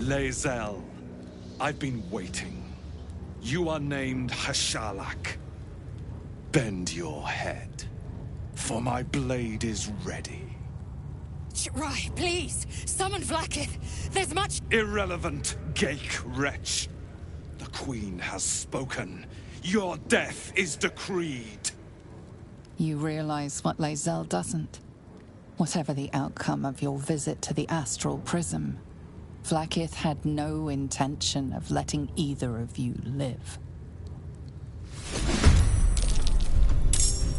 Lae'zel, I've been waiting. You are named Hashalak. Bend your head, for my blade is ready. Right, please, summon Vlaakith. There's much— Irrelevant, Geik wretch. The Queen has spoken. Your death is decreed. You realize what Lae'zel doesn't? Whatever the outcome of your visit to the Astral Prism, Vlaakith had no intention of letting either of you live.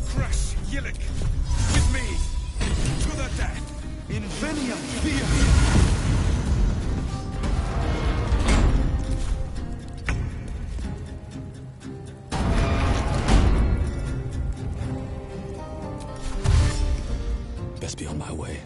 Crash Yillik, with me, to the death. Invenium fear. Best be on my way.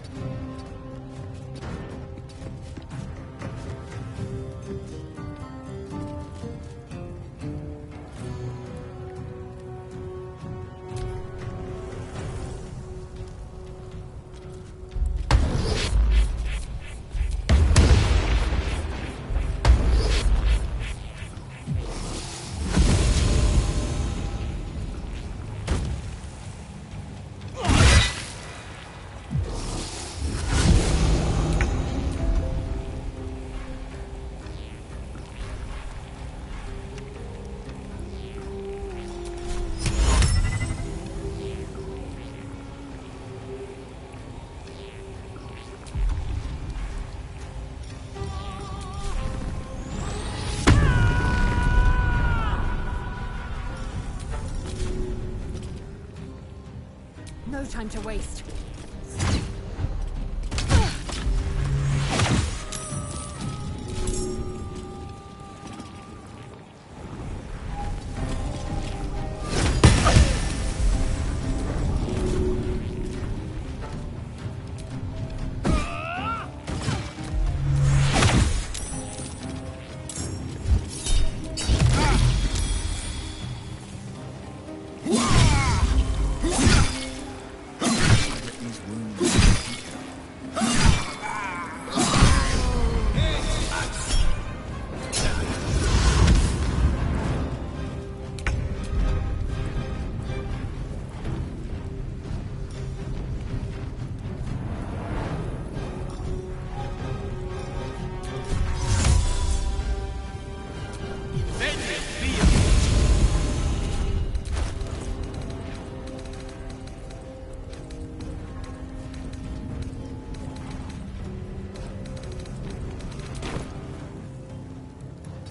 no time to waste.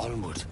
Onward.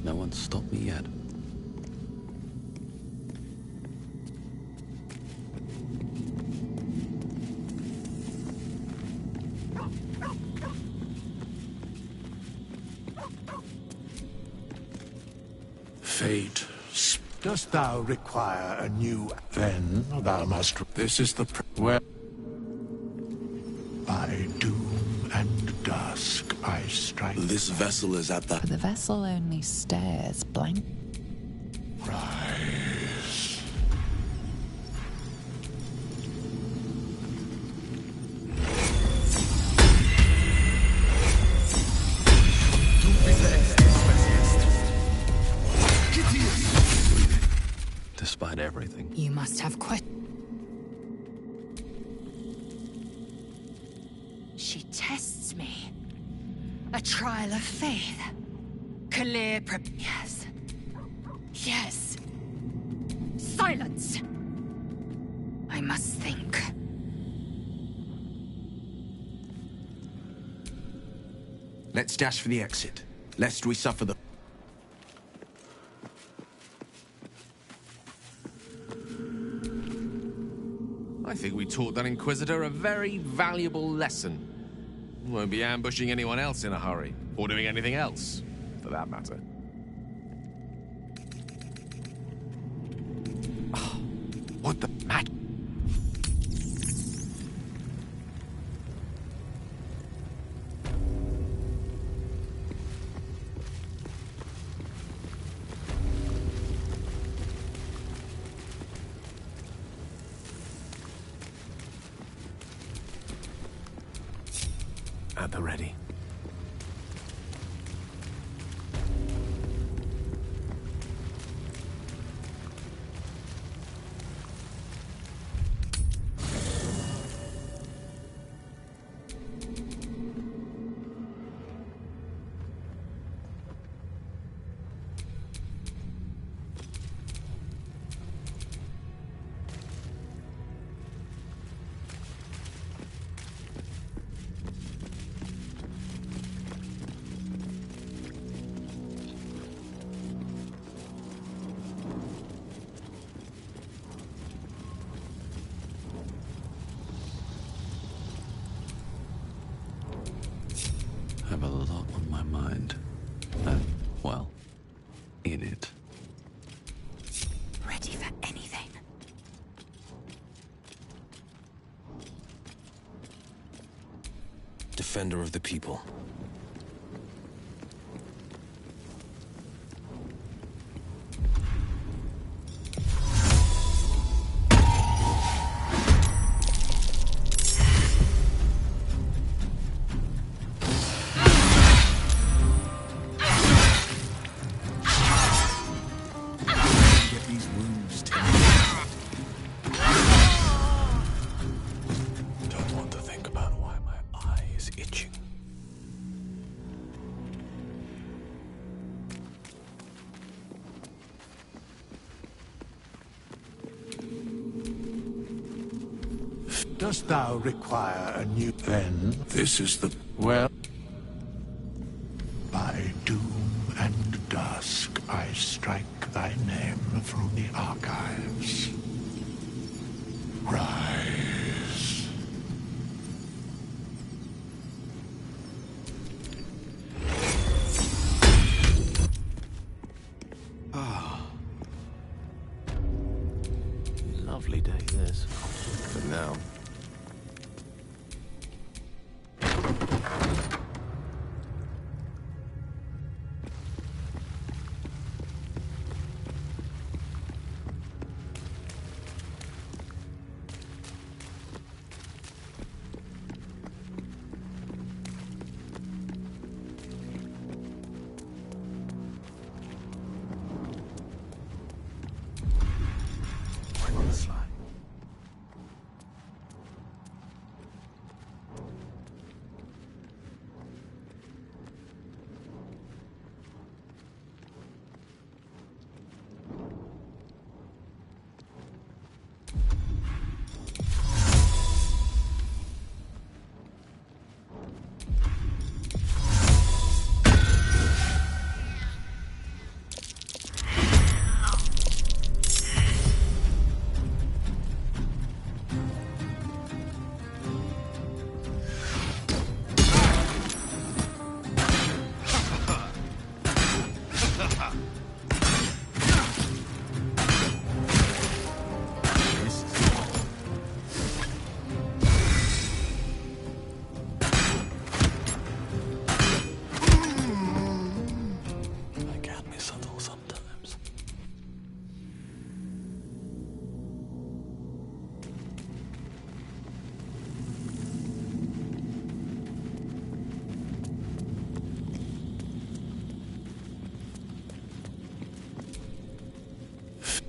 No one's stopped me yet. Fate, dost thou require a new? Then thou must. This is the where. By doom and dusk I strike. This vessel is at the... But the vessel only stares blank. Rise. Despite everything. You must have She tests me. A trial of faith. Clear Yes. Yes. Silence! I must think. Let's dash for the exit, lest we suffer the... I think we taught that Inquisitor a very valuable lesson. Won't be ambushing anyone else in a hurry, or doing anything else, for that matter. Oh, what the mat? At the ready. I have a lot on my mind. And, well, in it. Ready for anything. Defender of the people. Dost thou require a new... Then this is the... Well... By doom and dusk I strike thy name through the archives. Rise. Ah. Lovely day, this. For now.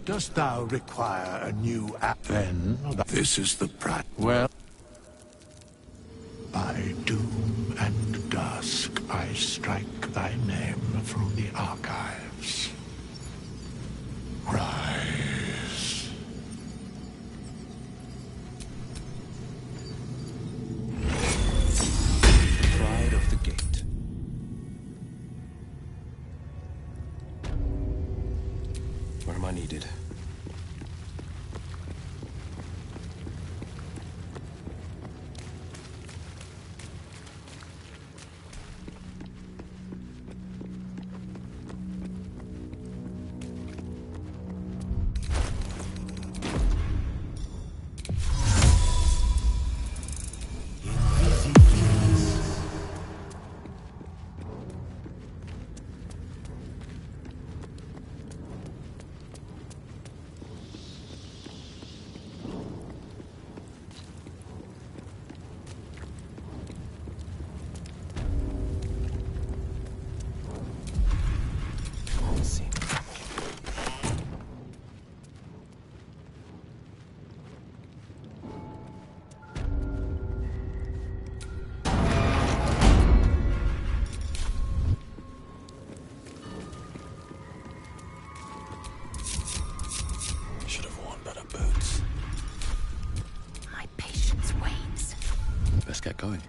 Dost thou require a new app then? This is the well. By doom and dusk, I strike thy name from the archives. Rise. Pride of the gate. Where am I needed? Let's get going.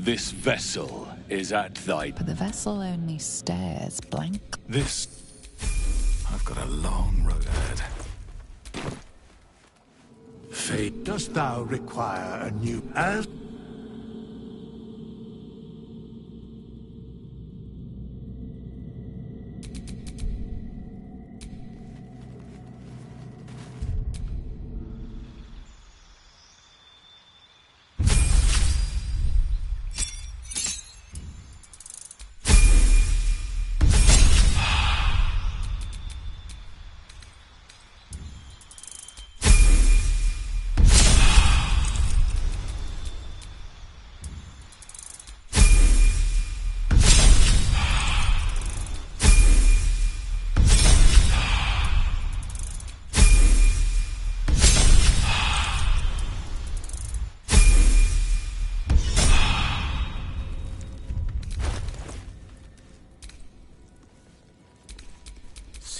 This vessel is at thy... But the vessel only stares blank. This... I've got a long road ahead. Fate, dost thou require a new... As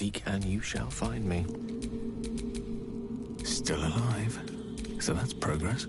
Seek and you shall find me. Still alive. So that's progress.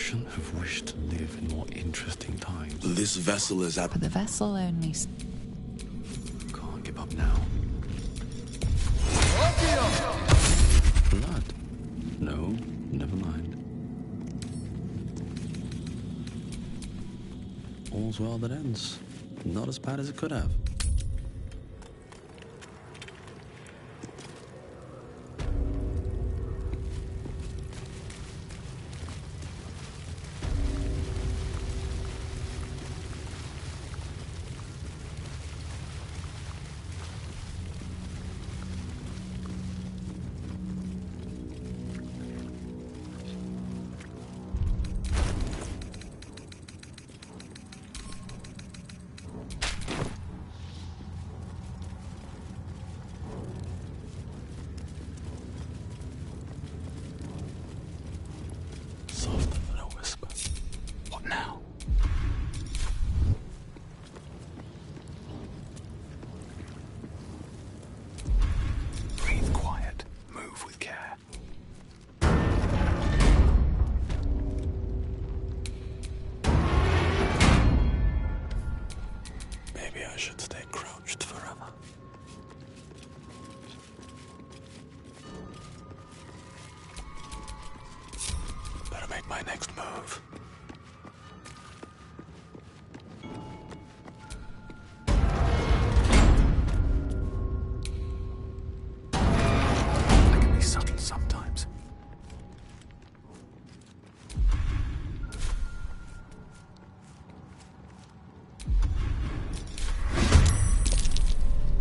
shouldn't have wished to live in more interesting times. This vessel is But the vessel only... Can't give up now. Blood? No, never mind. All's well that ends. Not as bad as it could have. Softer than a whisper. What now? Breathe quiet. Move with care. Maybe I should stay crouched forever. Better make my next move. I can be subtle sometimes.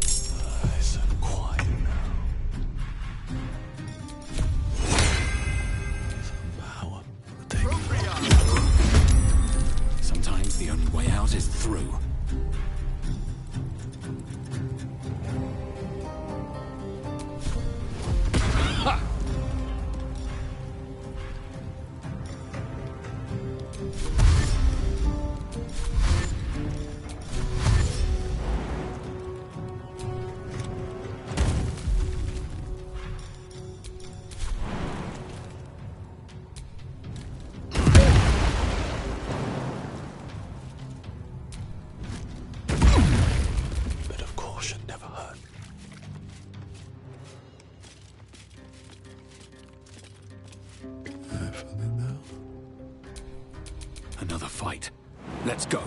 Nice and quiet now. Some power will take Sometimes the only way out is through. Bit of caution never hurt. I feel it now. Another fight. Let's go.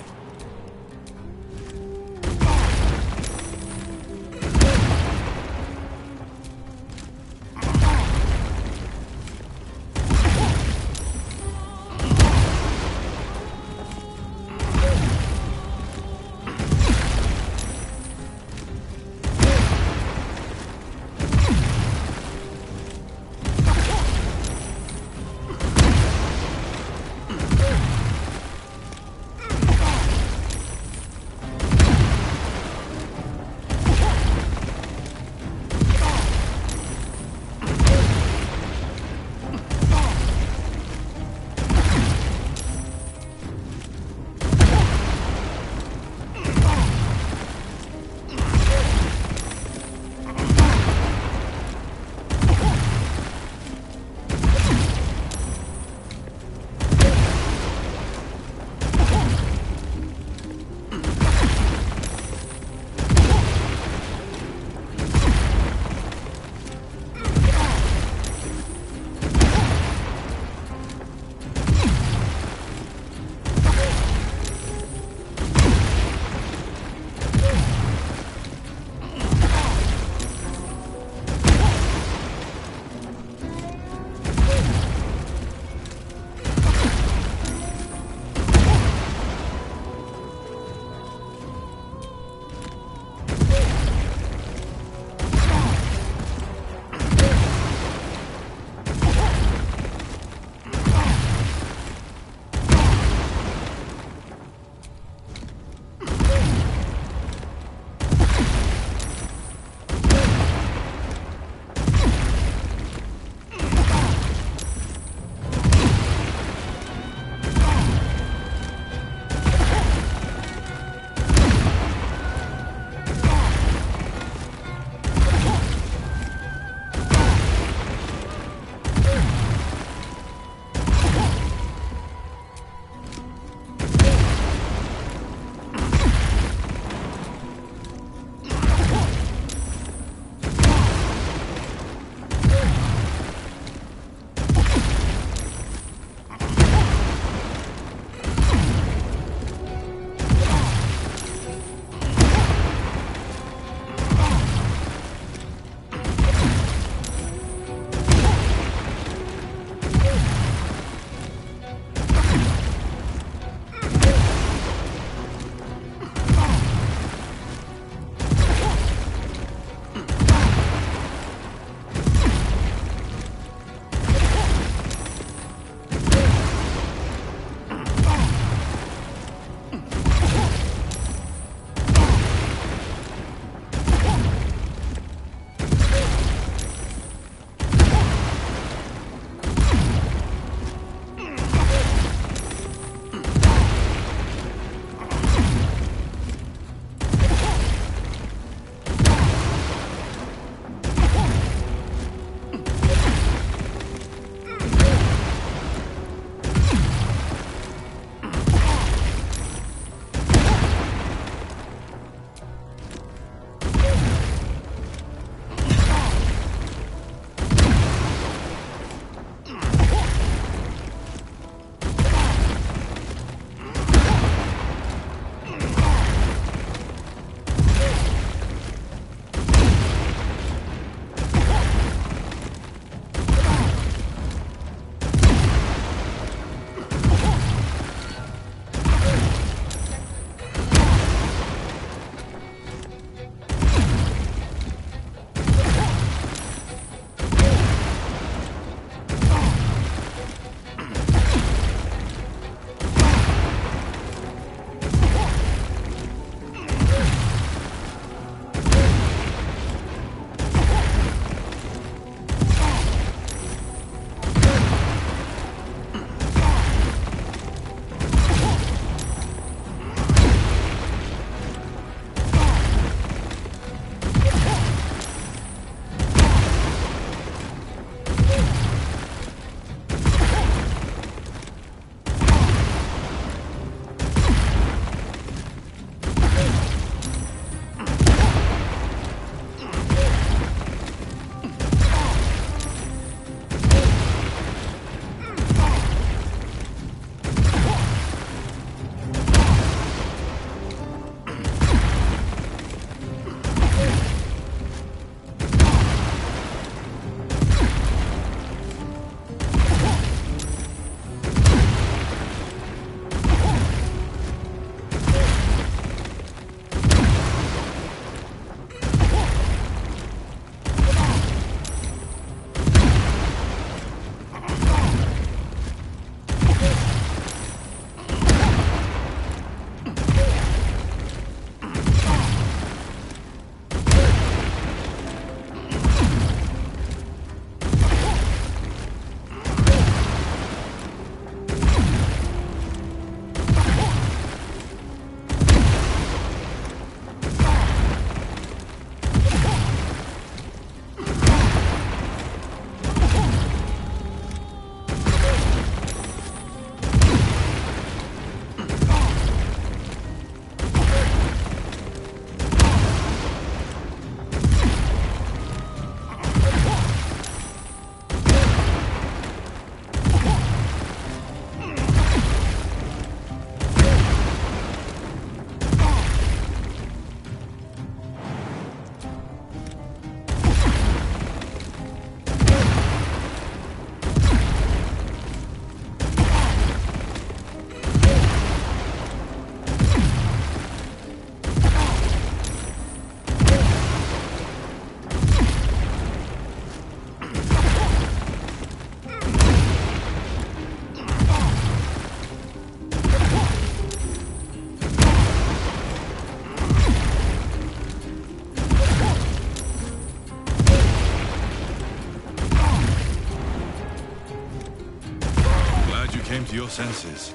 came to your senses.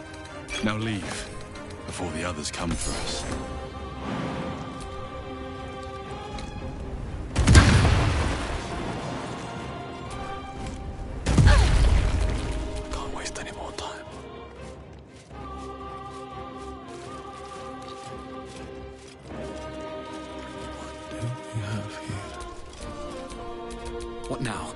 Now leave, before the others come for us. Can't waste any more time. What do we have here? What now?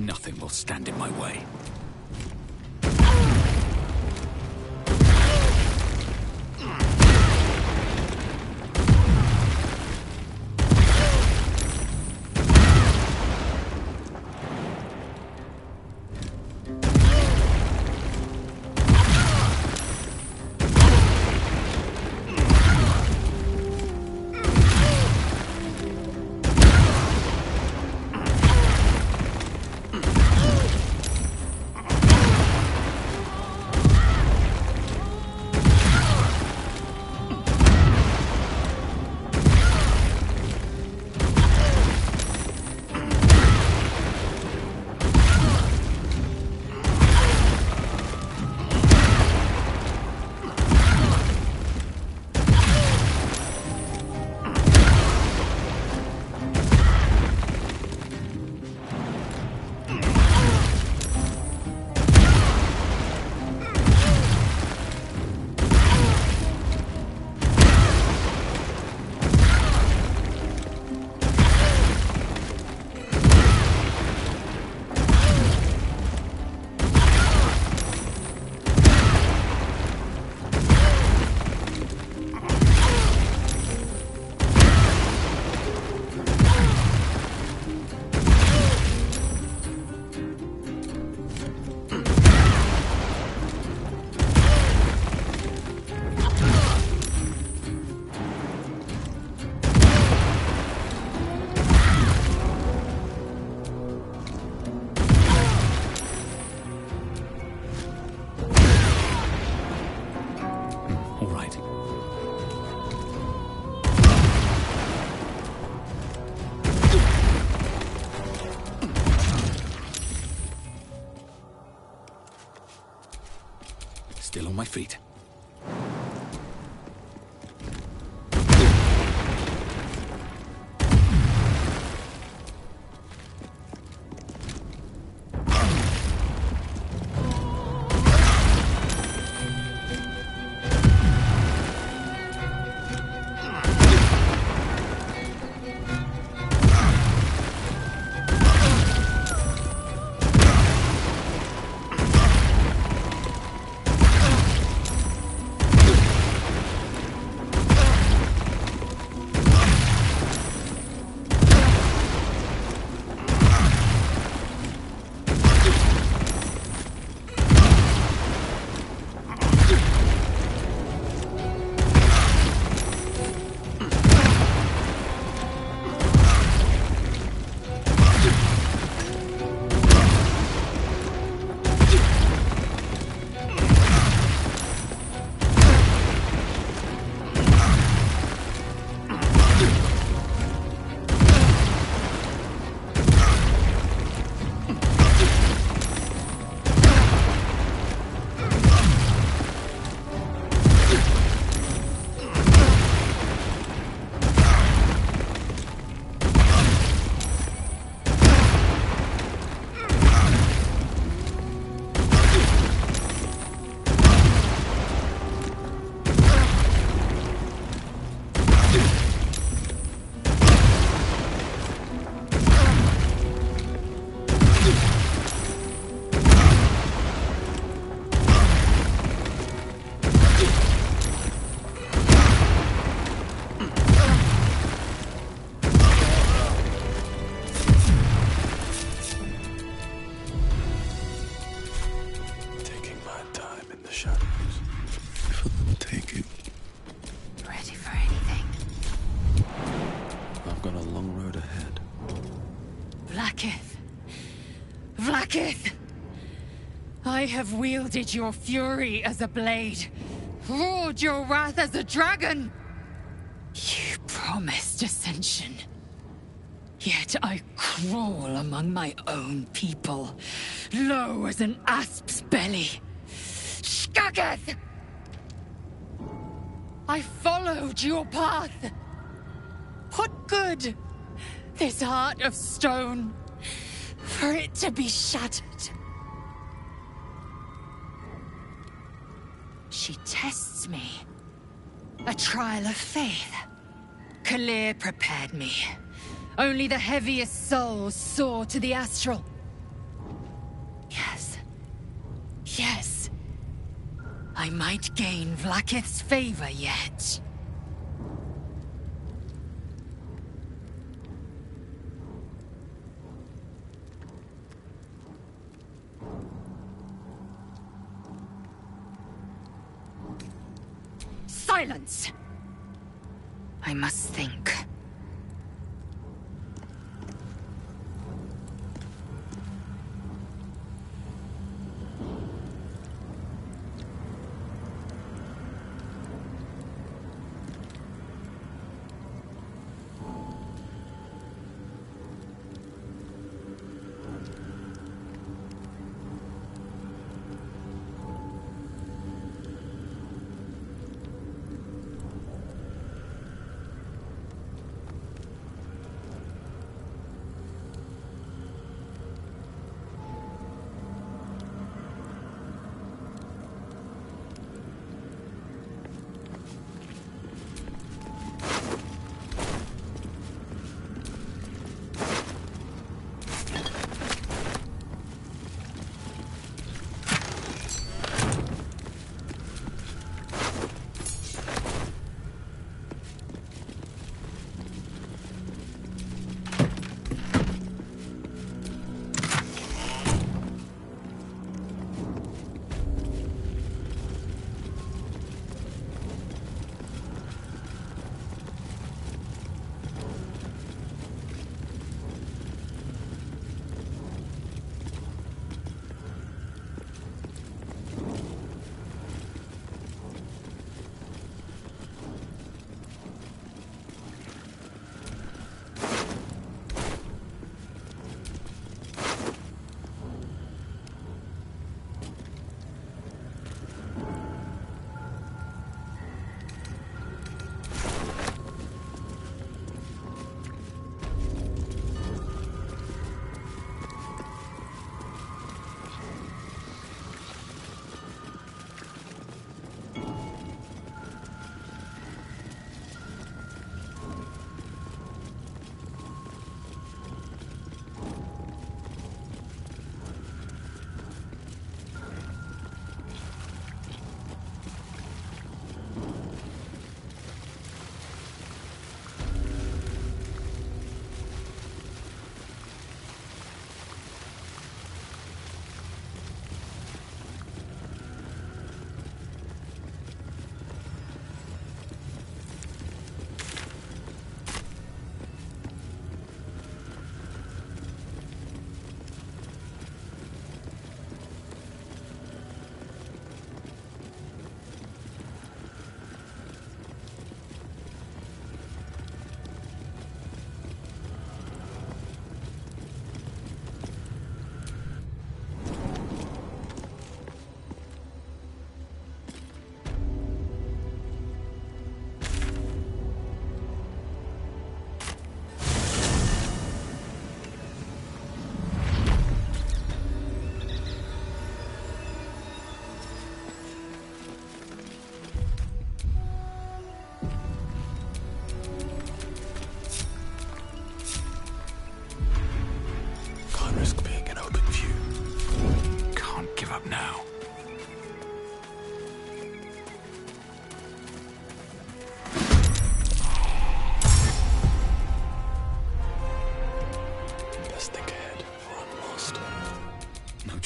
Nothing will stand in my way. Still on my feet. I have wielded your fury as a blade, roared your wrath as a dragon. You promised ascension. Yet I crawl among my own people, low as an asp's belly. Shkageth! I followed your path. What good? This heart of stone, for it to be shattered. She tests me. A trial of faith. Kalir prepared me. Only the heaviest souls soar to the astral. Yes. Yes. I might gain Vlaakith's favor yet. Silence! I must think.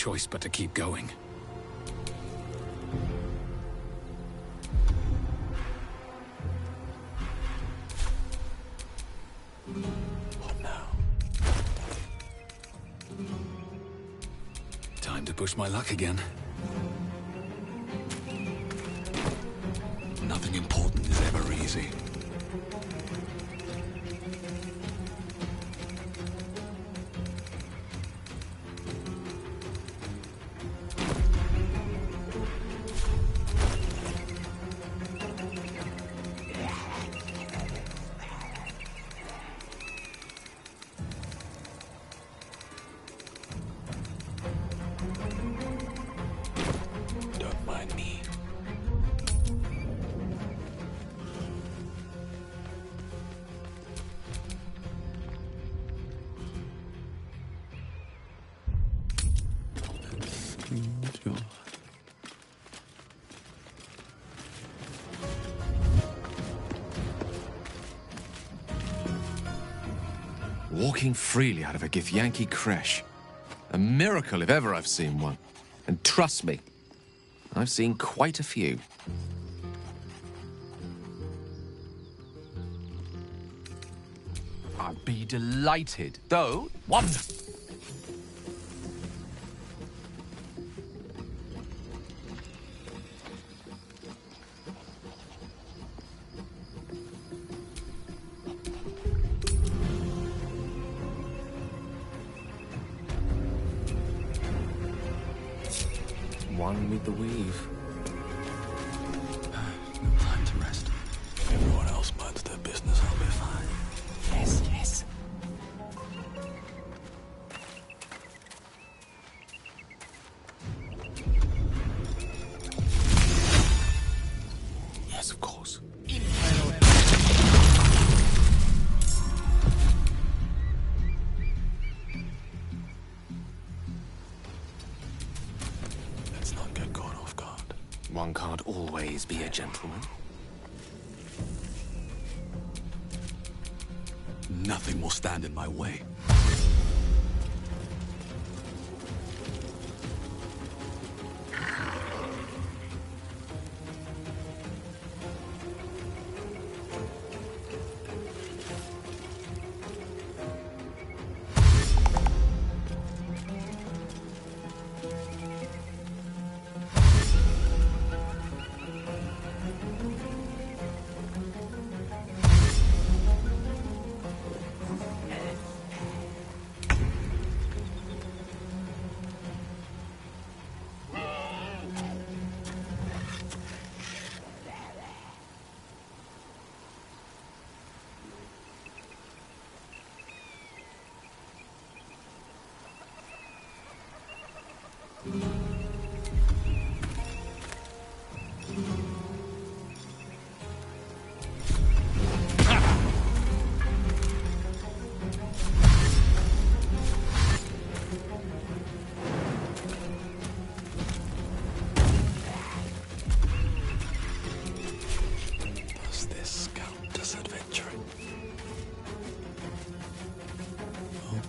choice but to keep going. What now? Time to push my luck again. Nothing important is ever easy. Your... Walking freely out of a Githyanki creche. A miracle if ever I've seen one. And trust me, I've seen quite a few. I'd be delighted, though wonderful. One with the weave. No time to rest. If everyone else minds their business, I'll be fine. Yes, yes. Yes, of course. Let's not get caught off guard. One can't always be a gentleman. Nothing will stand in my way. Does this count as adventuring? Oh,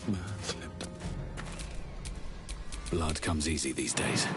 man slipped. Blood comes easy these days.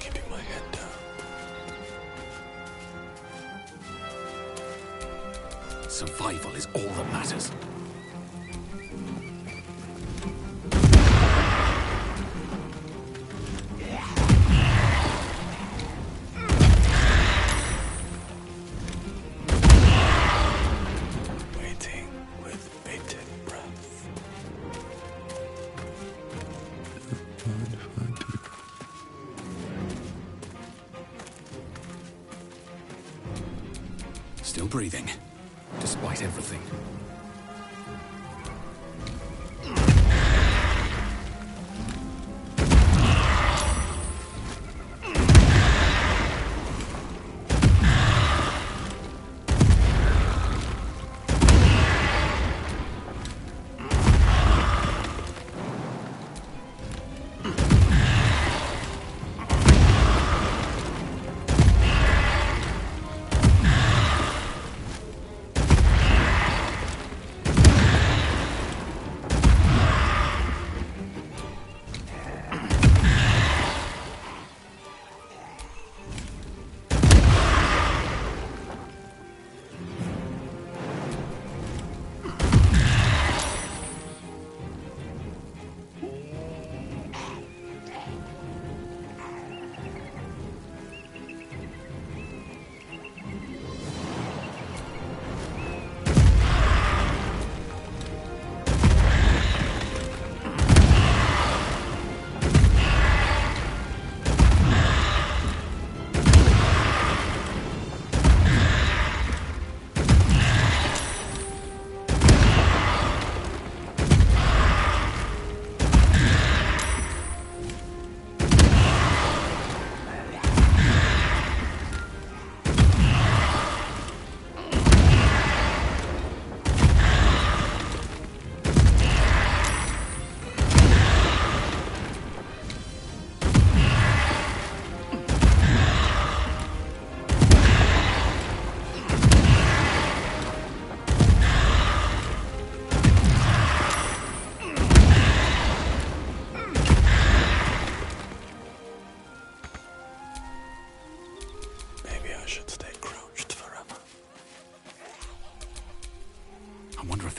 Keeping my head down. Survival is all that matters. Waiting with bated breath. Still breathing, despite everything.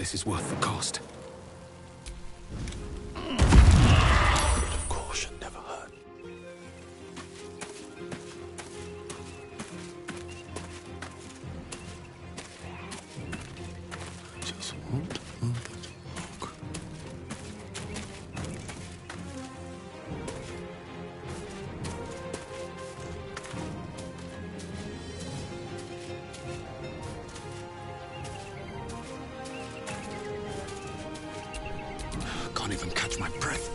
this is worth the cost. Of caution never hurt. Just want a little walk. Can't even catch my breath.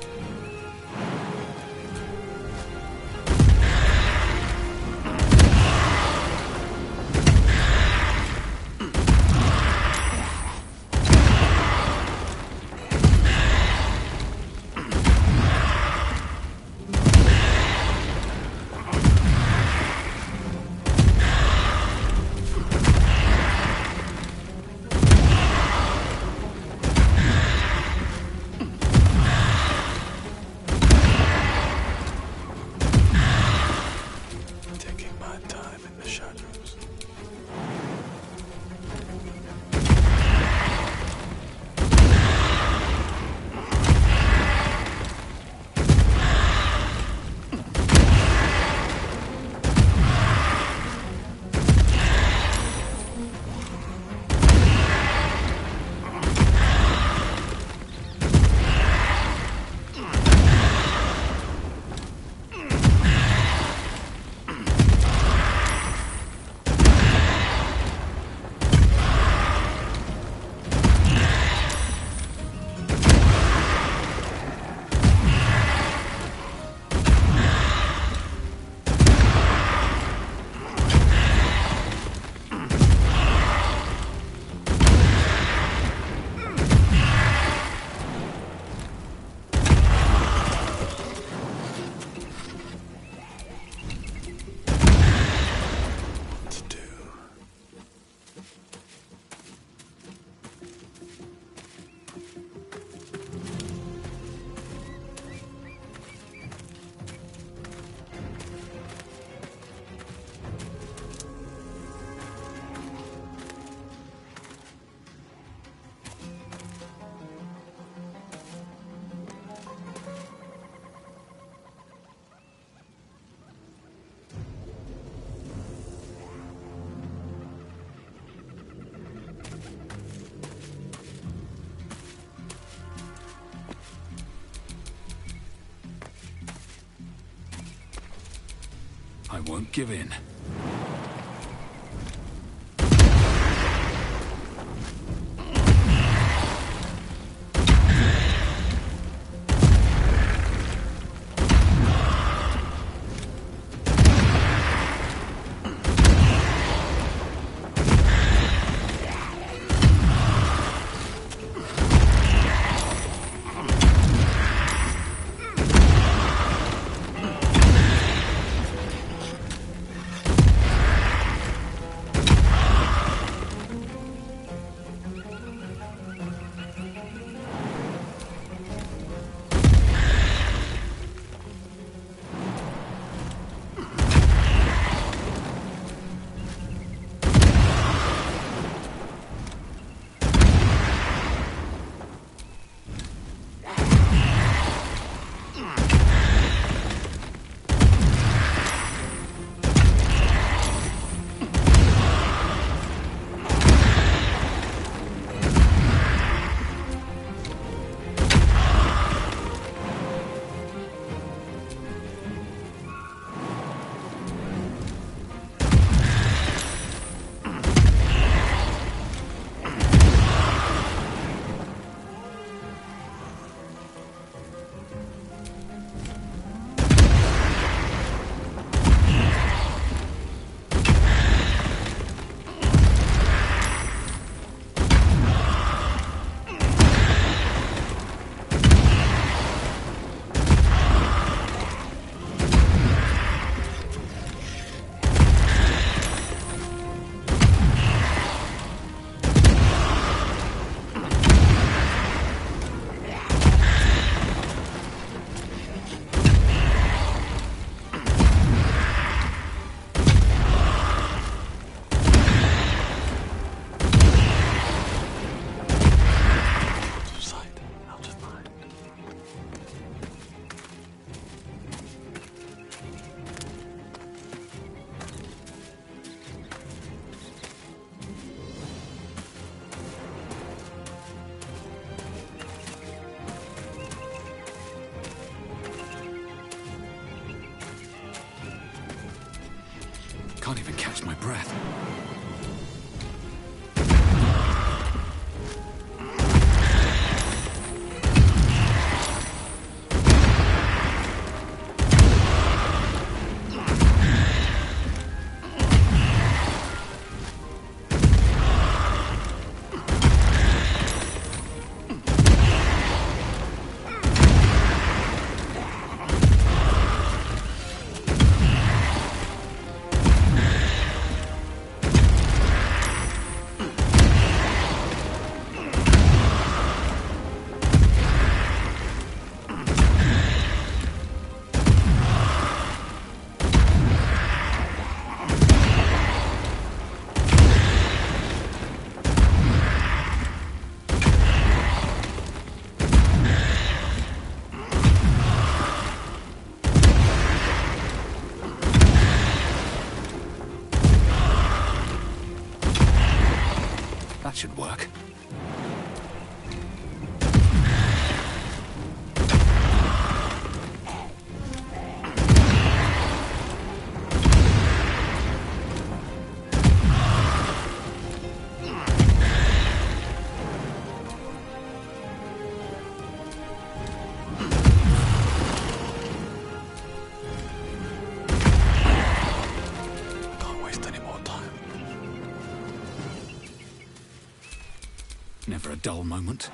Taking my time in the shadows. What to do? I won't give in. Can't even catch my breath. That should work. Can't waste any more time. Never a dull moment.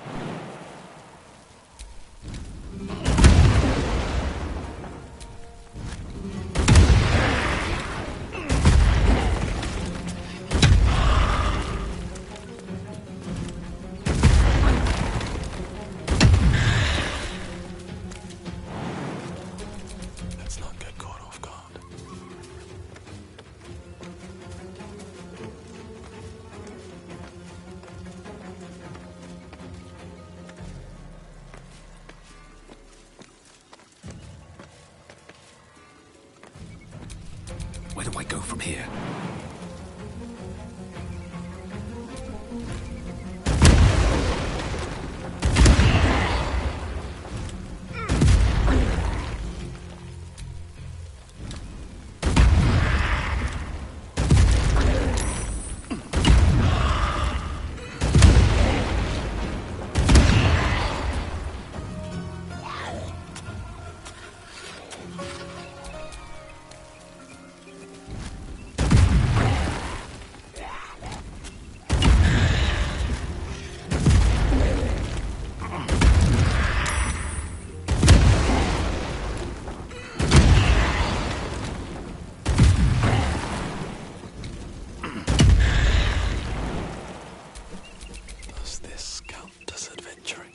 Let's not get caught off guard. Where do I go from here? Does this count as adventuring?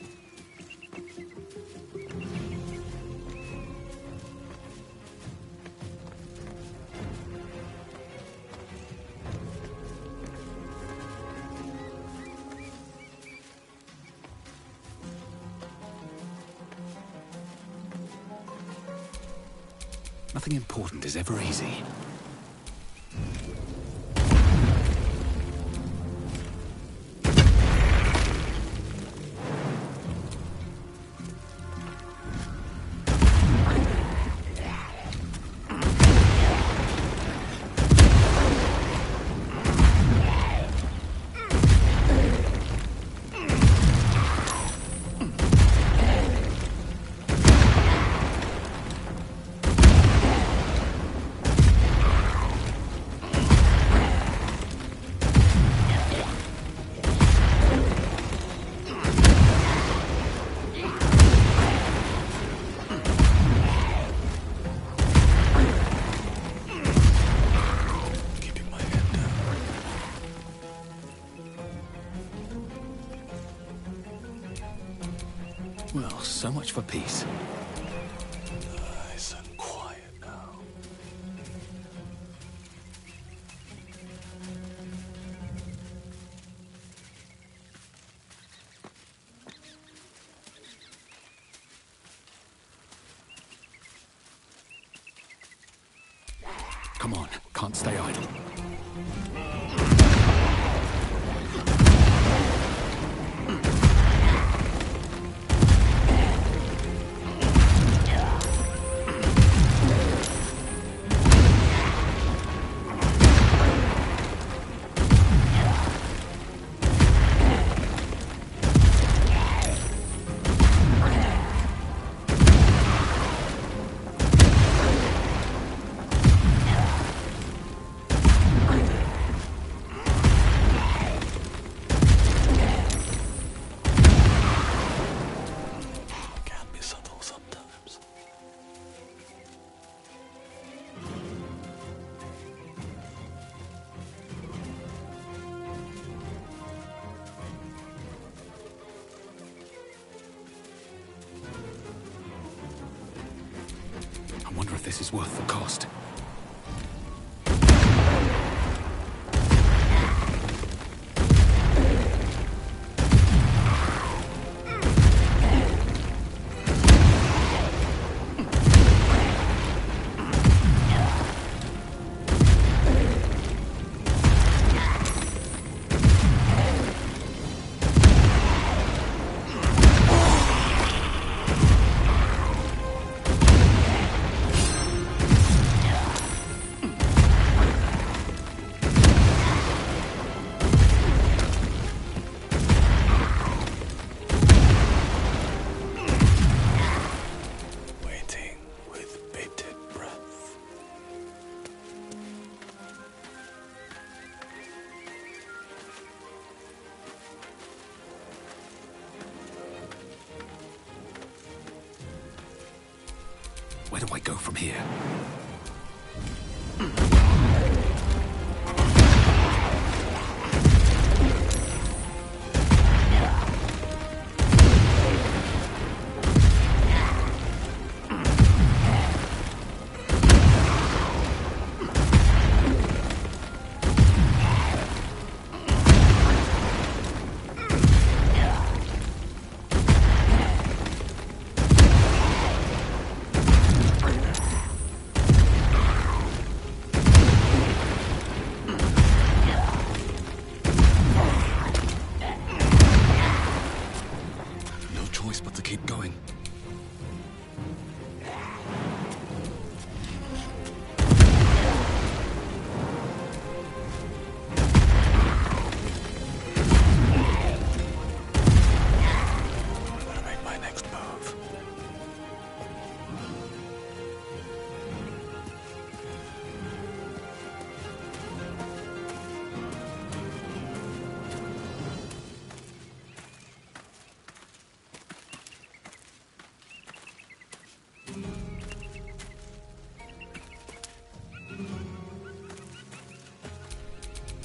Nothing important is ever easy. Keeping my head down. Well, so much for peace. Nice and quiet now. Come on, can't stay idle. wonder if this is worth the cost. Where do I go from here? But to keep going. Better make my next move.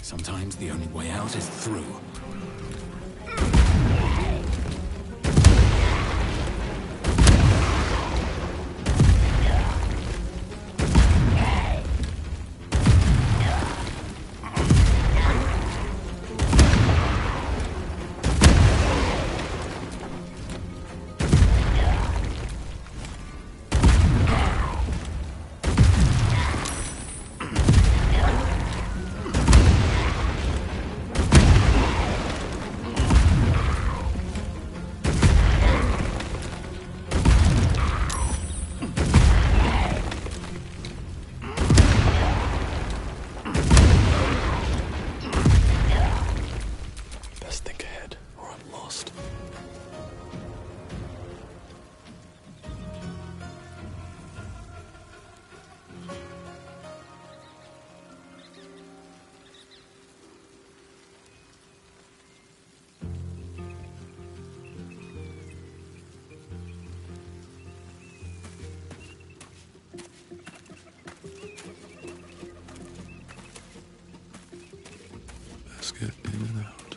Sometimes the only way out is through. Let's get in and out.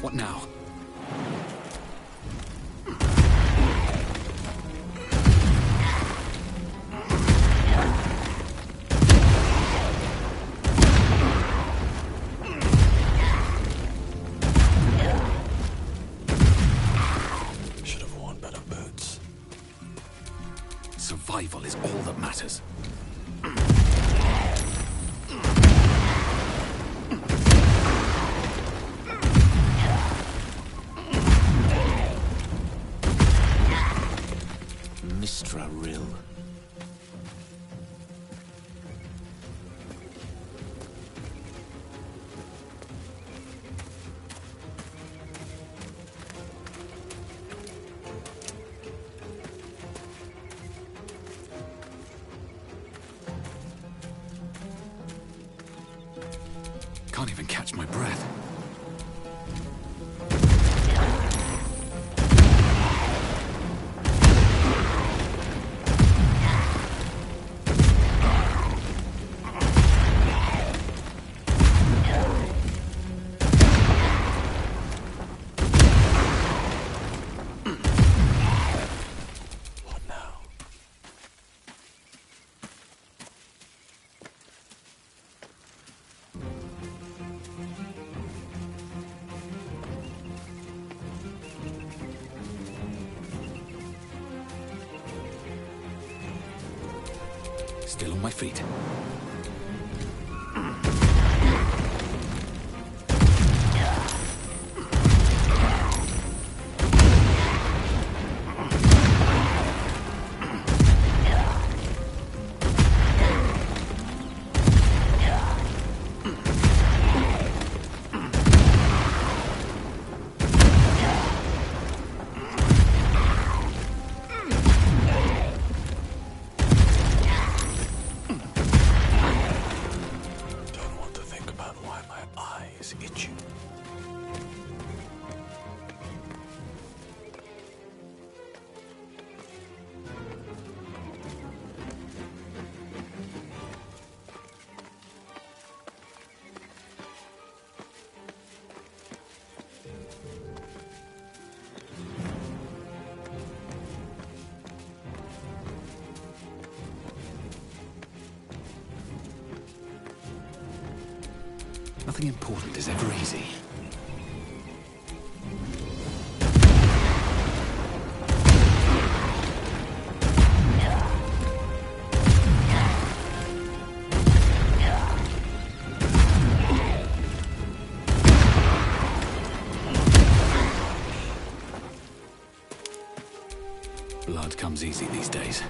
What now? Should have worn better boots. Survival is all that matters. Mistra Rill. Can't even catch my breath. Still on my feet. Nothing important is ever easy. Blood comes easy these days.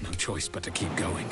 No choice but to keep going.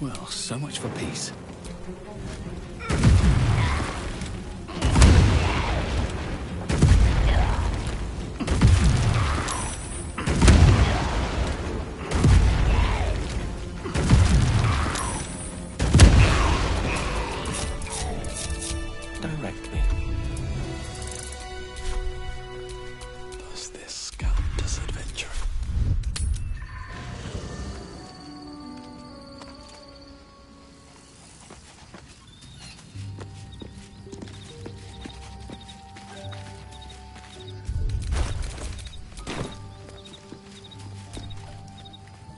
Well, so much for peace. Direct me. Does this count as adventure?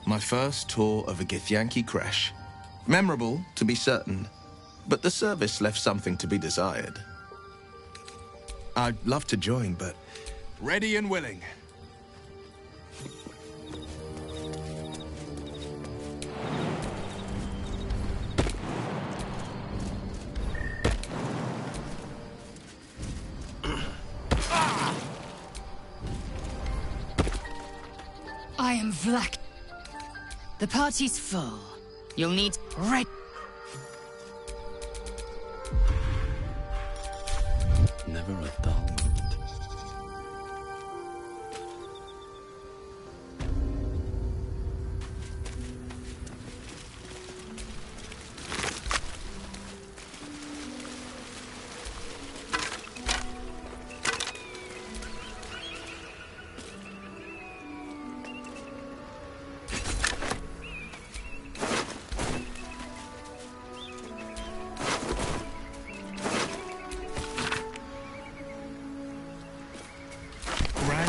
My first tour of a Githyanki creche. Memorable, to be certain, but the service left something to be desired. I'd love to join, but... Ready and willing. I am Vlak. The party's full. You'll need red. Never a dull moment.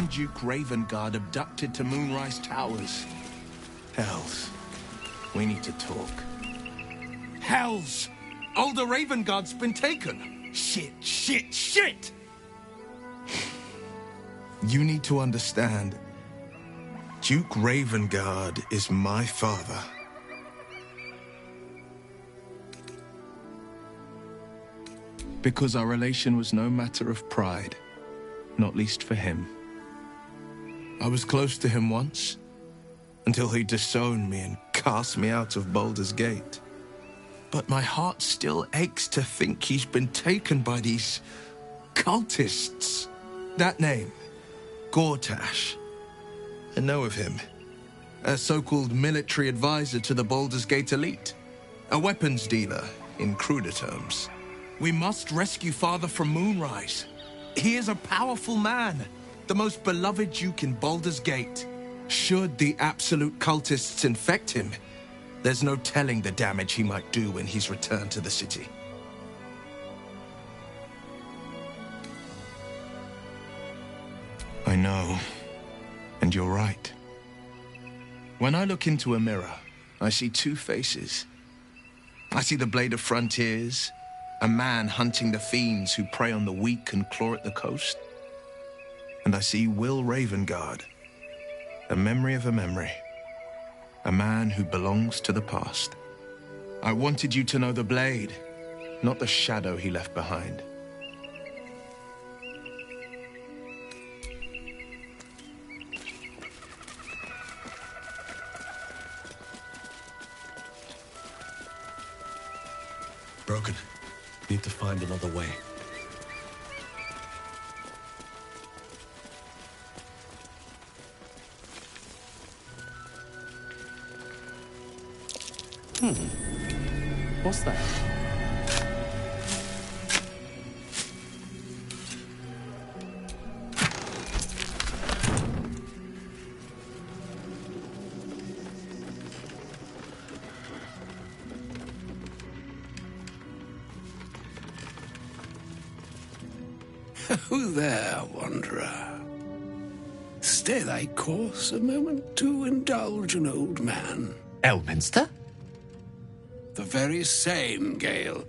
Grand Duke Ravengard abducted to Moonrise Towers. Hells, we need to talk. Hells! Older Ravengard's been taken! Shit, shit, shit! You need to understand. Duke Ravengard is my father. Because our relation was no matter of pride, not least for him. I was close to him once, until he disowned me and cast me out of Baldur's Gate. But my heart still aches to think he's been taken by these cultists. That name, Gortash. I know of him. A so-called military advisor to the Baldur's Gate elite. A weapons dealer, in cruder terms. We must rescue Father from Moonrise. He is a powerful man, the most beloved duke in Baldur's Gate. Should the absolute cultists infect him, there's no telling the damage he might do when he's returned to the city. I know, and you're right. When I look into a mirror, I see two faces. I see the Blade of Frontiers, a man hunting the fiends who prey on the weak and claw at the coast. And I see Will Ravengard, a memory of a memory, a man who belongs to the past. I wanted you to know the Blade, not the shadow he left behind. Broken. Need to find another way. What's that? Who there, wanderer? Stay thy course a moment to indulge an old man. Elminster? The very same, Gale.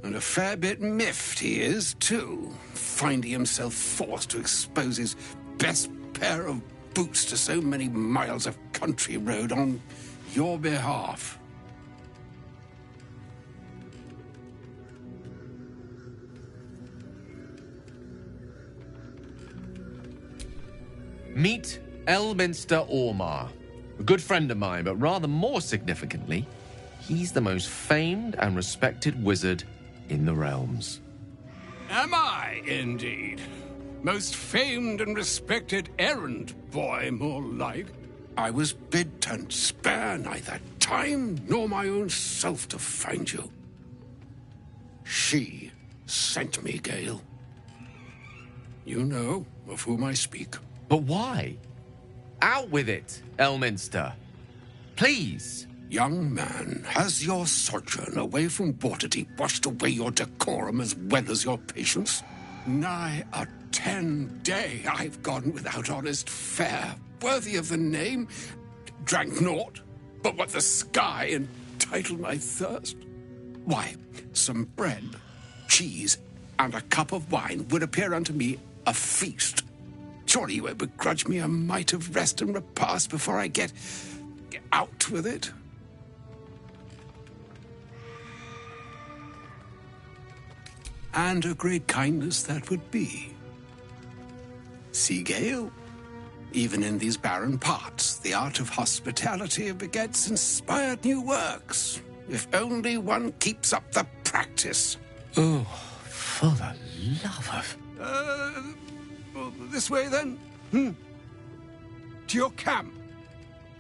And a fair bit miffed he is, too, finding himself forced to expose his best pair of boots to so many miles of country road on your behalf. Meet Elminster Ormar. A good friend of mine, but rather more significantly, he's the most famed and respected wizard in the realms. Am I, indeed? Most famed and respected errand boy, more like. I was bid to spare neither time nor my own self to find you. She sent me, Gale. You know of whom I speak. But why? Out with it, Elminster. Please. Young man, has your sojourn away from Waterdeep washed away your decorum as well as your patience? Nigh a 10-day I've gone without honest fare, worthy of the name. Drank naught, but what the sky entitled my thirst. Why, some bread, cheese, and a cup of wine would appear unto me a feast. Surely you won't begrudge me a mite of rest and repast before I get out with it? And a great kindness that would be. See, Gale, even in these barren parts, the art of hospitality begets inspired new works, if only one keeps up the practice. Oh, for the love of... This way, then? To your camp.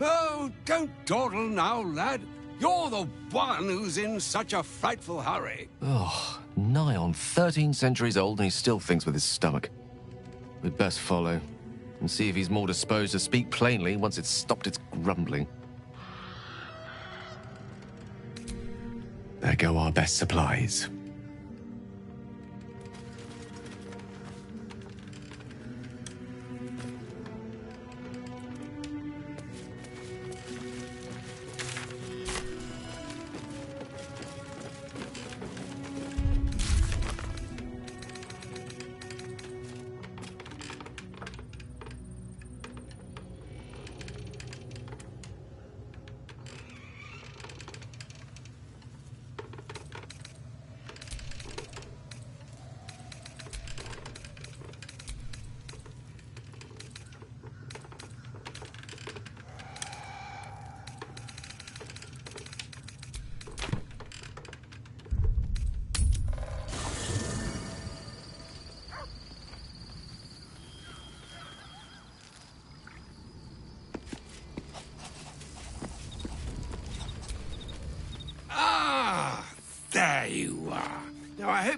Oh, don't dawdle now, lad. You're the one who's in such a frightful hurry. Oh, nigh on 13 centuries old and he still thinks with his stomach. We'd best follow and see if he's more disposed to speak plainly once it's stopped its grumbling. There go our best supplies.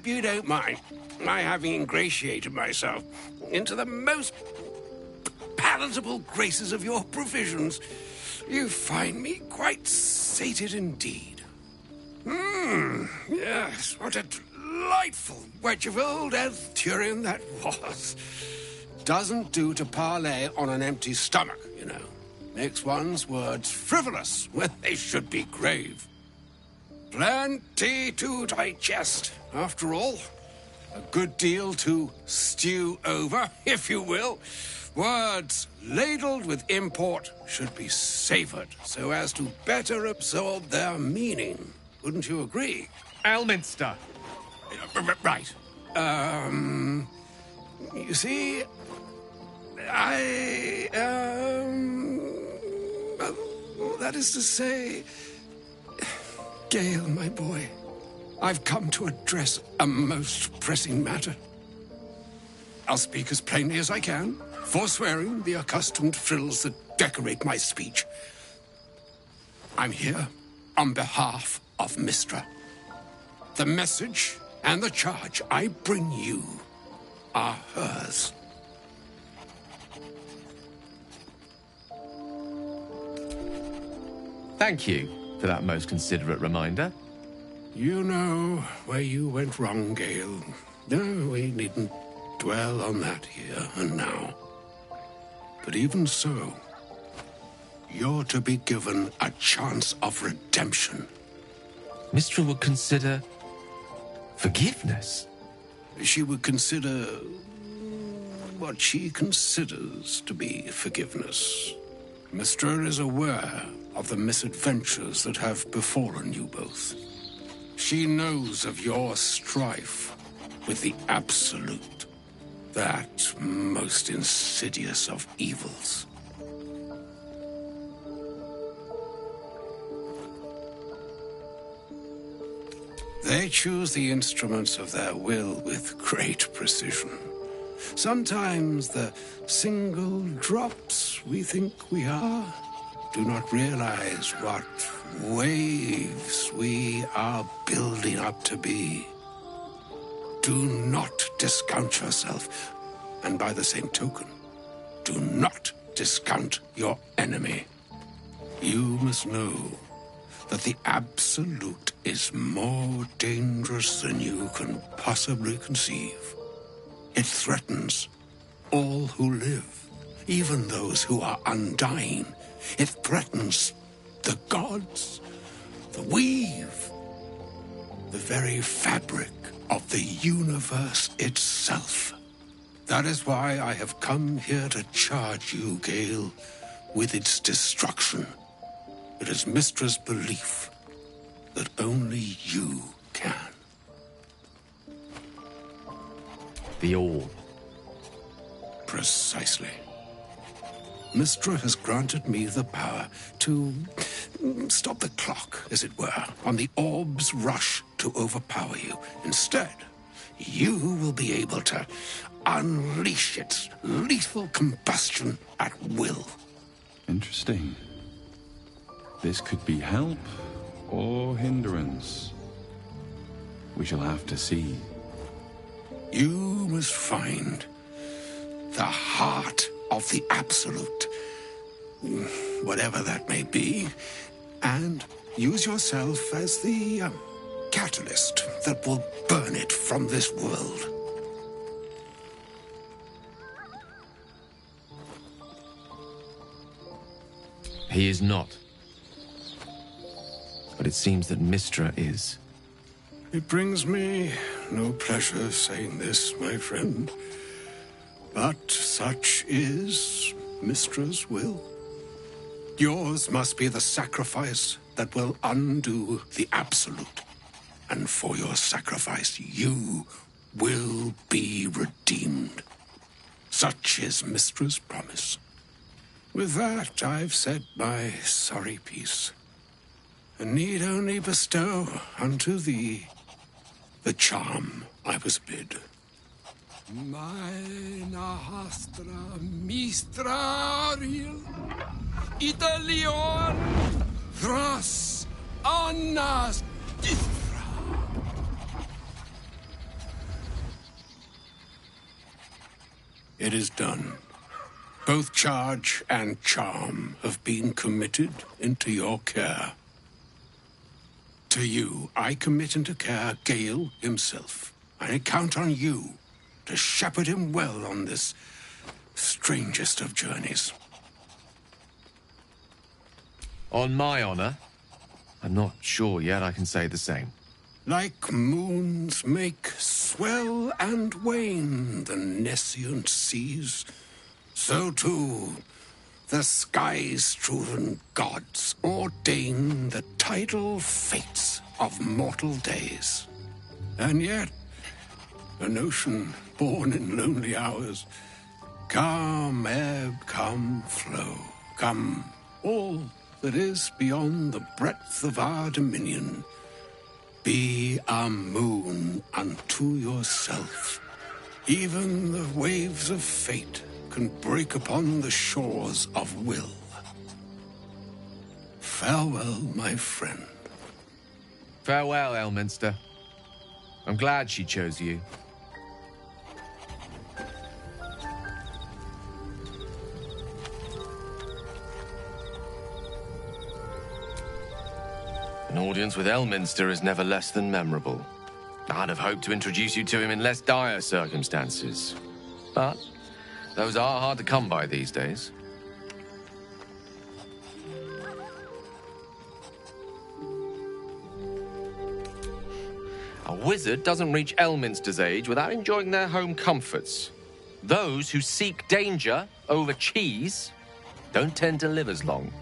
hope you don't mind my having ingratiated myself into the most palatable graces of your provisions. You find me quite sated indeed. Yes, what a delightful wedge of old Elthurian that was. Doesn't do to parley on an empty stomach, you know. Makes one's words frivolous when they should be grave. Plenty to digest, after all. A good deal to stew over, if you will. Words ladled with import should be savored so as to better absorb their meaning. Wouldn't you agree? Elminster. Right. You see, that is to say, Gale, my boy, I've come to address a most pressing matter. I'll speak as plainly as I can, forswearing the accustomed frills that decorate my speech. I'm here on behalf of Mystra. The message and the charge I bring you are hers. Thank you for that most considerate reminder. You know where you went wrong, Gale. No, we needn't dwell on that here and now. But even so, you're to be given a chance of redemption. Mystra would consider forgiveness. She would consider what she considers to be forgiveness. Mystra is aware of the misadventures that have befallen you both. She knows of your strife with the Absolute, that most insidious of evils. They choose the instruments of their will with great precision. Sometimes the single drops we think we are do not realize what waves we are building up to be. Do not discount yourself, and by the same token, do not discount your enemy. You must know that the Absolute is more dangerous than you can possibly conceive. It threatens all who live, even those who are undying. It threatens the gods, the weave, the very fabric of the universe itself. That is why I have come here to charge you, Gale, with its destruction. It is Mystra's belief that only you can. The All. Precisely. Mystra has granted me the power to stop the clock, as it were, on the orb's rush to overpower you. Instead, you will be able to unleash its lethal combustion at will. Interesting. This could be help or hindrance. We shall have to see. You must find the heart of the Absolute, whatever that may be, and use yourself as the catalyst that will burn it from this world. He is not. But it seems that Mystra is. It brings me no pleasure saying this, my friend. But such is Mystra's will. Yours must be the sacrifice that will undo the Absolute. And for your sacrifice, you will be redeemed. Such is Mystra's promise. With that, I've said my sorry piece, and need only bestow unto thee the charm I was bid. Meine Hastra Mistrariel Italion Thras Annas Dithra. It is done. Both charge and charm have been committed into your care. To you, I commit into care Gale himself. I count on you to shepherd him well on this strangest of journeys. On my honor, I'm not sure yet I can say the same. Like moons make swell and wane the nescient seas, so too the skies-strewn gods ordain the tidal fates of mortal days. And yet, an ocean born in lonely hours, come ebb, come flow, come all that is beyond the breadth of our dominion. Be a moon unto yourself. Even the waves of fate can break upon the shores of will. Farewell, my friend. Farewell, Elminster. I'm glad she chose you. An audience with Elminster is never less than memorable. I'd have hoped to introduce you to him in less dire circumstances. But those are hard to come by these days. A wizard doesn't reach Elminster's age without enjoying their home comforts. Those who seek danger over cheese don't tend to live as long.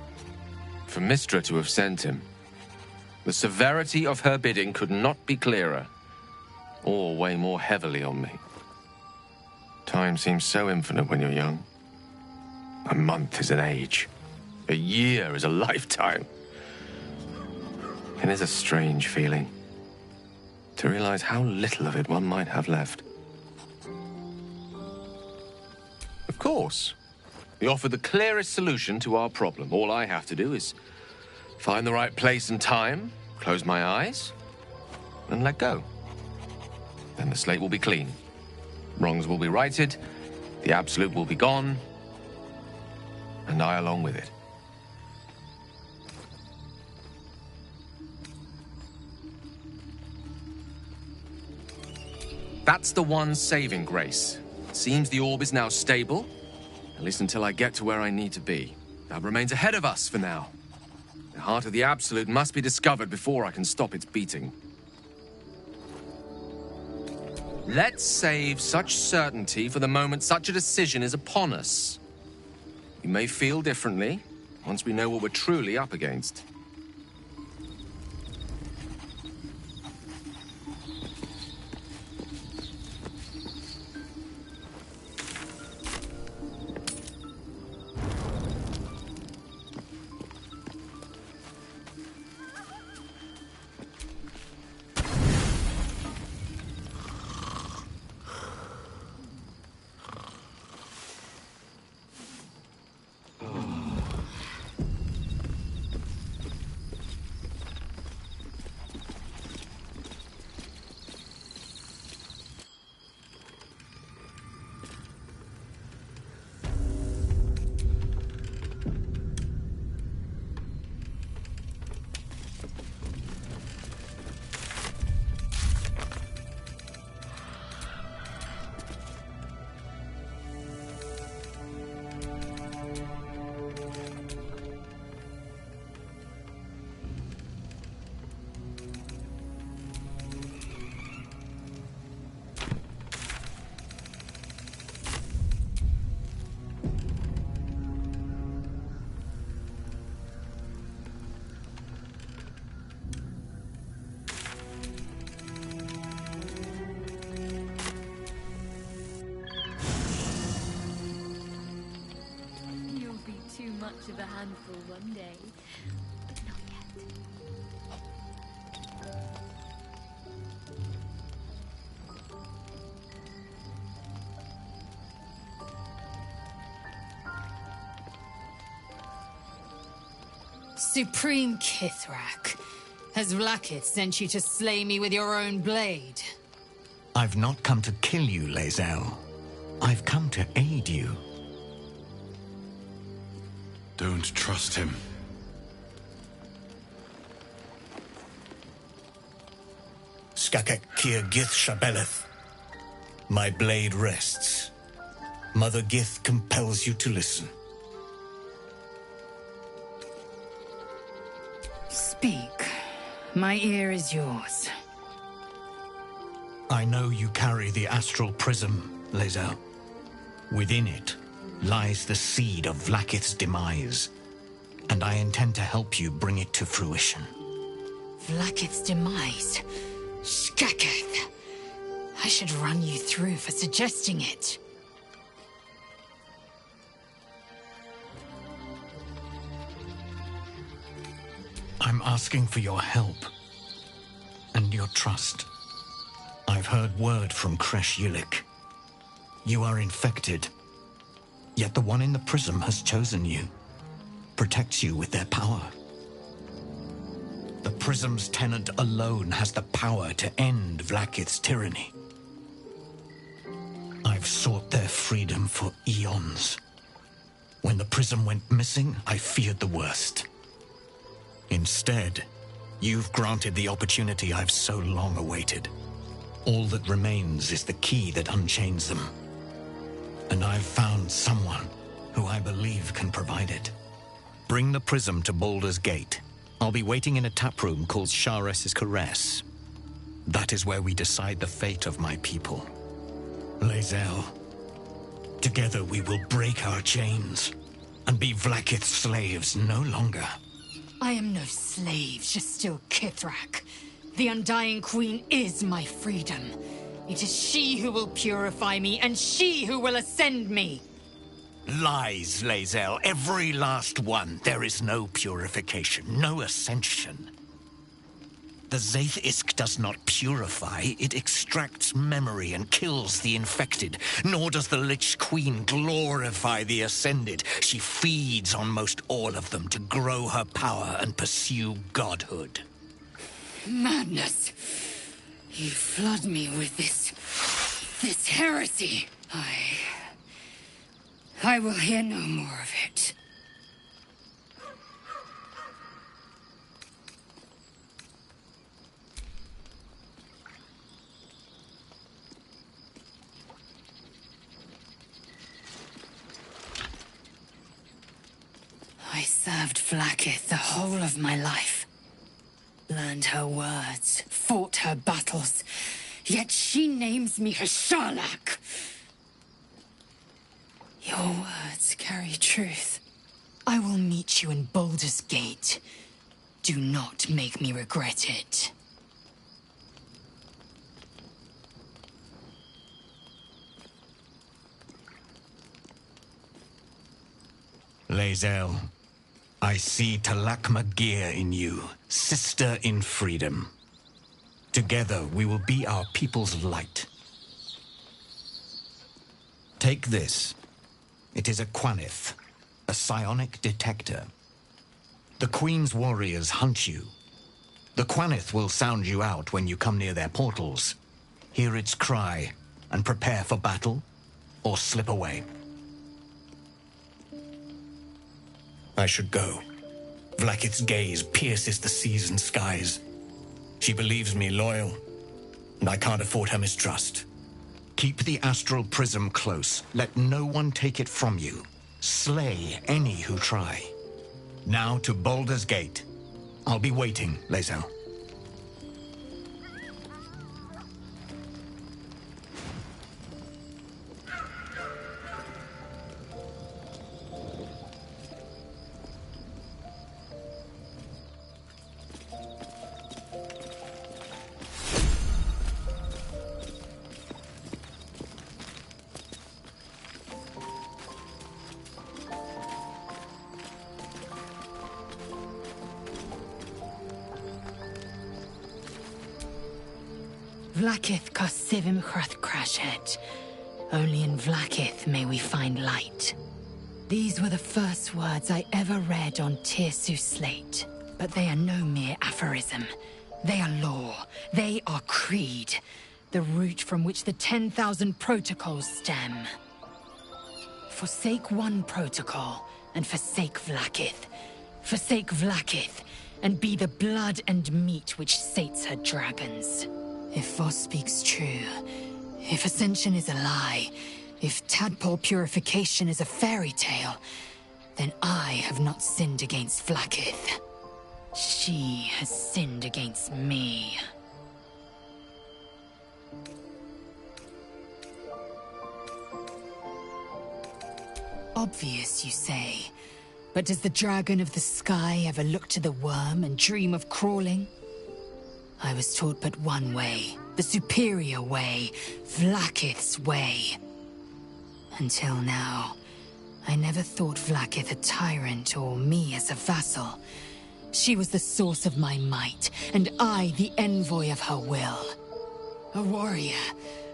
For Mystra to have sent him, the severity of her bidding could not be clearer, or weigh more heavily on me. Time seems so infinite when you're young. A month is an age. A year is a lifetime. It is a strange feeling to realize how little of it one might have left. Of course, we offer the clearest solution to our problem. All I have to do is find the right place and time, close my eyes, and let go. Then the slate will be clean. Wrongs will be righted, the absolute will be gone, and I along with it. That's the one saving grace. Seems the orb is now stable, at least until I get to where I need to be. That remains ahead of us for now. The heart of the Absolute must be discovered before I can stop its beating. Let's save such certainty for the moment such a decision is upon us. We may feel differently once we know what we're truly up against. Much of a handful one day, but not yet. Supreme Kithrak, has Vlakith sent you to slay me with your own blade? I've not come to kill you, Lae'zel. I've come to aid you. Don't trust him. Skakek Kir Gith Shabeleth. My blade rests. Mother Gith compels you to listen. Speak. My ear is yours. I know you carry the astral prism, Lae'zel. Within it lies the seed of Vlaakith's demise, and I intend to help you bring it to fruition. Vlaakith's demise? Skaketh! I should run you through for suggesting it. I'm asking for your help and your trust. I've heard word from Kresh Yilik. You are infected, yet the one in the prism has chosen you, protects you with their power. The prism's tenant alone has the power to end Vlaakith's tyranny. I've sought their freedom for eons. When the prism went missing, I feared the worst. Instead, you've granted the opportunity I've so long awaited. All that remains is the key that unchains them. And I've found someone who I believe can provide it. Bring the prism to Baldur's Gate. I'll be waiting in a taproom called Shares's Caress. That is where we decide the fate of my people. Lae'zel, together we will break our chains and be Vlaakith's slaves no longer. I am no slave, just still Kithrak. The Undying Queen is my freedom. It is she who will purify me, and she who will ascend me. Lies, Lae'zel, every last one. There is no purification, no ascension. The Zaith Isk does not purify, it extracts memory and kills the infected. Nor does the Lich Queen glorify the ascended. She feeds on most all of them to grow her power and pursue godhood. Madness! You flood me with this heresy. I will hear no more of it. I served Vlaakith the whole of my life. Learned her words, fought her battles, yet she names me Hashalak. Your words carry truth. I will meet you in Baldur's Gate. Do not make me regret it. Lae'zel, I see Talakma Gear in you, sister in freedom. Together we will be our people's light. Take this. It is a Quanith, a psionic detector. The Queen's warriors hunt you. The Quanith will sound you out when you come near their portals. Hear its cry and prepare for battle, or slip away. I should go. Vlaakith's gaze pierces the seas and skies. She believes me loyal, and I can't afford her mistrust. Keep the astral prism close. Let no one take it from you. Slay any who try. Now to Baldur's Gate. I'll be waiting, Lae'zel. Vlaakith Kosivim Chrath Crashhead. Only in Vlaakith may we find light. These were the first words I ever read on Tirsu's slate. But they are no mere aphorism. They are law. They are creed. the root from which the 10,000 protocols stem. Forsake one protocol, and forsake Vlaakith. Forsake Vlaakith, and be the blood and meat which sates her dragons. If Voss speaks true, if Ascension is a lie, if tadpole purification is a fairy tale, then I have not sinned against Vlaakith. She has sinned against me. Obvious, you say. But does the dragon of the sky ever look to the worm and dream of crawling? I was taught but one way, the superior way, Vlaakith's way. Until now, I never thought Vlaakith a tyrant or me as a vassal. She was the source of my might, and I the envoy of her will. A warrior,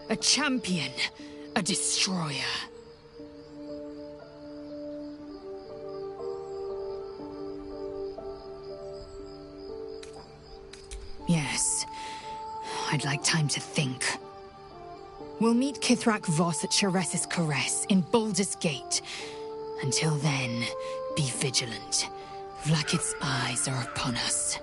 a champion, a destroyer. Yes, I'd like time to think. We'll meet Kithrak Voss at Chares's Caress in Baldur's Gate. Until then, be vigilant. Vlaakith's eyes are upon us.